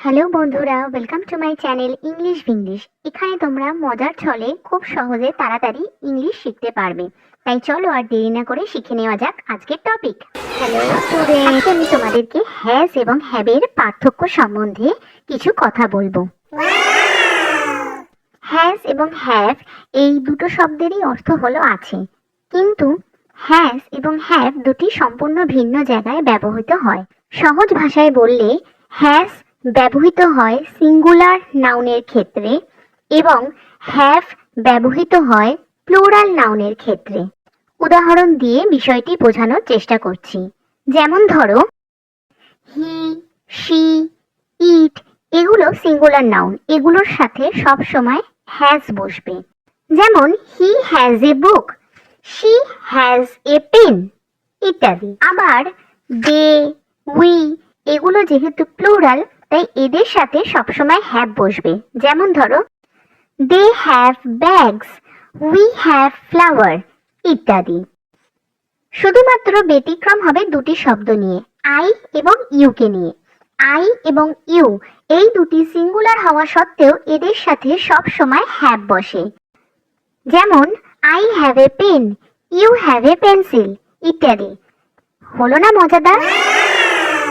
Hello বন্ধুরা, welcome to my channel English Vinglish. এখানে তোমরা মজার ছলে খুব সহজে তাড়াতাড়ি ইংলিশ শিখতে পারবে। তাই চলো আর দেরি না করে শিখে নেওয়া যাক আজকের টপিক। হ্যালো স্টুডেন্ট, আমি তোমাদেরকে হ্যাজ এবং হ্যাভের পার্থক্য সম্বন্ধে কিছু কথা বলবো। হ্যাজ এবং হ্যাভ এই দুটো শব্দেরই অর্থ হলো আছে, কিন্তু হ্যাজ এবং হ্যাভ দুটি সম্পূর্ণ ভিন্ন জায়গায় ব্যবহৃত হয়। সহজ ভাষায় বললে হ্যাজ ব্যবহৃত হয় সিঙ্গুলার নাউনের ক্ষেত্রে এবং হ্যাভ ব্যবহৃত হয় প্লুরাল নাউনের ক্ষেত্রে। উদাহরণ দিয়ে বিষয়টি বোঝানোর চেষ্টা করছি। যেমন ধরো, হি, শি, ইট এগুলো সিঙ্গুলার নাউন, এগুলোর সাথে সব সময় হ্যাজ বসবে। যেমন he has a book, she has a pen ইত্যাদি। আবার দে, উই এগুলো যেহেতু প্লুরাল, তাই এদের সাথে সবসময় হ্যাভ বসবে। যেমন ধরো, they have bags, we have flower ইত্যাদি। শুধুমাত্র ব্যতিক্রম হবে দুটি শব্দ নিয়ে, আই এবং ইউকে নিয়ে। আই এবং ইউ এই দুটি সিঙ্গুলার হওয়া সত্ত্বেও এদের সাথে সব সময় হ্যাভ বসে। যেমন I have a pen, you have a pencil ইত্যাদি। হলো না মজাদার?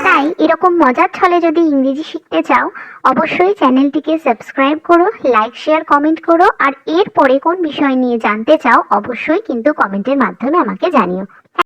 তাই এরকম মজার ছলে যদি ইংরেজি শিখতে চাও, অবশ্যই চ্যানেলটিকে সাবস্ক্রাইব করো, লাইক শেয়ার কমেন্ট করো, আর এরপরে কোন বিষয় নিয়ে জানতে চাও অবশ্যই কিন্তু কমেন্টের মাধ্যমে আমাকে জানিও।